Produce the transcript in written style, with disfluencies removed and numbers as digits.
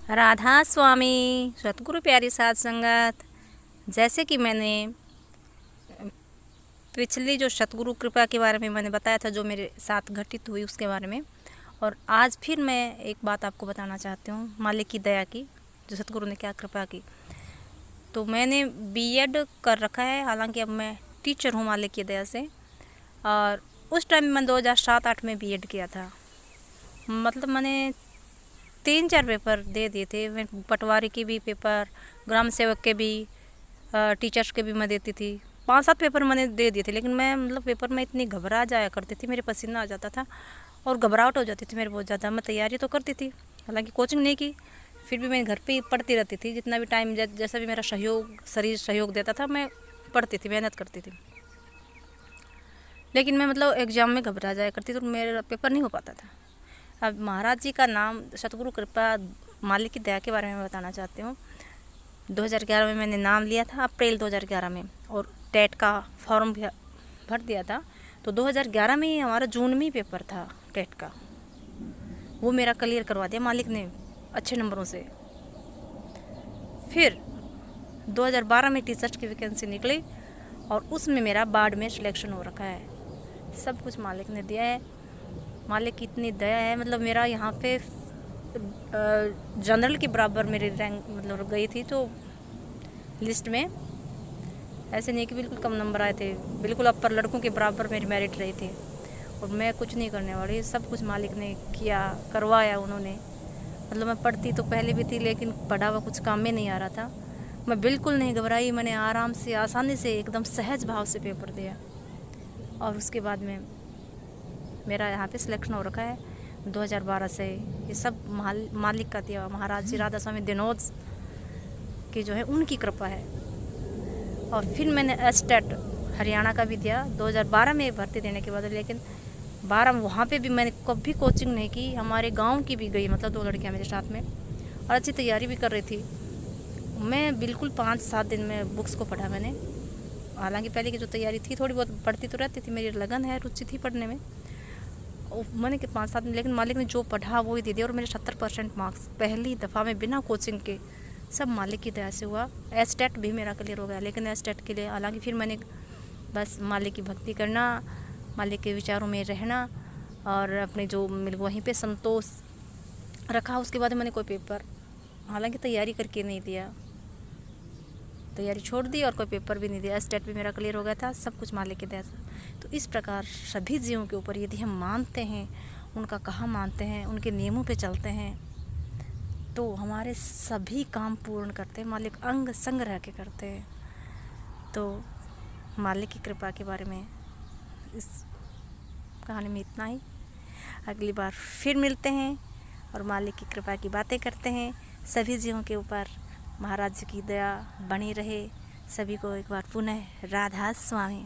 राधा स्वामी सतगुरु प्यारी साध संगत। जैसे कि मैंने पिछली जो सतगुरु कृपा के बारे में मैंने बताया था, जो मेरे साथ घटित हुई उसके बारे में, और आज फिर मैं एक बात आपको बताना चाहती हूँ मालिक की दया की, जो सतगुरु ने क्या कृपा की। तो मैंने बीएड कर रखा है, हालांकि अब मैं टीचर हूँ मालिक की दया से। और उस टाइम मैं 2007-8 में बीएड किया था। मतलब मैंने 3-4 पेपर दे दिए थे। मैं पटवारी के भी पेपर, ग्राम सेवक के भी, टीचर्स के भी मैं देती थी। 5-7 पेपर मैंने दे दिए थे। लेकिन मैं मतलब पेपर में इतनी घबरा जाया करती थी, मेरे पसीना आ जाता था और घबराहट हो जाती थी मेरे बहुत ज़्यादा। मैं तैयारी तो करती थी, हालांकि कोचिंग नहीं की, फिर भी मैं घर पे ही पढ़ती रहती थी। जितना भी टाइम, जैसा भी मेरा शरीर सहयोग देता था, मैं पढ़ती थी, मेहनत करती थी। लेकिन मैं मतलब एग्ज़ाम में घबरा जाया करती, तो मेरा पेपर नहीं हो पाता था। अब महाराज जी का नाम, सतगुरु कृपा, मालिक की दया के बारे में बताना चाहती हूँ। 2011 में मैंने नाम लिया था, अप्रैल 2011 में, और टेट का फॉर्म भी भर दिया था। तो 2011 में ही हमारा जून में ही पेपर था टेट का, वो मेरा क्लियर करवा दिया मालिक ने अच्छे नंबरों से। फिर 2012 में टीचर्स की वैकेंसी निकली और उसमें मेरा बाढ़ में सिलेक्शन हो रखा है। सब कुछ मालिक ने दिया है, मालिक की इतनी दया है। मतलब मेरा यहाँ पे जनरल के बराबर मेरी रैंक मतलब गई थी, तो लिस्ट में ऐसे नहीं कि बिल्कुल कम नंबर आए थे, बिल्कुल अपर लड़कों के बराबर मेरी मेरिट रही थी। और मैं कुछ नहीं करने वाली, सब कुछ मालिक ने किया, करवाया उन्होंने। मतलब मैं पढ़ती तो पहले भी थी, लेकिन पढ़ा हुआ कुछ काम में नहीं आ रहा था। मैं बिल्कुल नहीं घबराई, मैंने आराम से, आसानी से, एकदम सहज भाव से पेपर दिया। और उसके बाद में मेरा यहाँ पे सिलेक्शन हो रखा है 2012 से। ये सब मालिक का दिया, महाराज जी राधा स्वामी दिनोद की जो है उनकी कृपा है। और फिर मैंने एस्टेट हरियाणा का भी दिया 2012 में भर्ती देने के बाद। लेकिन 12 वहाँ पे भी मैंने कभी कोचिंग नहीं की, हमारे गांव की भी गई, मतलब 2 लड़कियाँ मेरे साथ में, और अच्छी तैयारी भी कर रही थी। मैं बिल्कुल 5-7 दिन में बुक्स को पढ़ा मैंने। हालांकि पहले की जो तैयारी थी, थोड़ी बहुत पढ़ती तो रहती थी, मेरी लगन है, रुचि थी पढ़ने में। मैंने कि 5-7 दिन, लेकिन मालिक ने जो पढ़ा वो ही दे दिया। और मेरे 70% मार्क्स पहली दफ़ा में बिना कोचिंग के, सब मालिक की दया से हुआ। एस्टेट भी मेरा क्लियर हो गया। लेकिन एस्टेट के लिए हालांकि फिर मैंने बस मालिक की भक्ति करना, मालिक के विचारों में रहना, और अपने जो वहीं पे संतोष रखा। उसके बाद मैंने कोई पेपर हालांकि तैयारी करके नहीं दिया, तैयारी छोड़ दी और कोई पेपर भी नहीं दिया। एस्टेट भी मेरा क्लियर हो गया था, सब कुछ मालिक की दया से। तो इस प्रकार सभी जीवों के ऊपर यदि हम मानते हैं, उनका कहा मानते हैं, उनके नियमों पे चलते हैं, तो हमारे सभी काम पूर्ण करते हैं, मालिक अंग संग रह के करते हैं। तो मालिक की कृपा के बारे में इस कहानी में इतना ही। अगली बार फिर मिलते हैं और मालिक की कृपा की बातें करते हैं। सभी जीवों के ऊपर महाराज जी की दया बनी रहे। सभी को एक बार पुनः राधा स्वामी।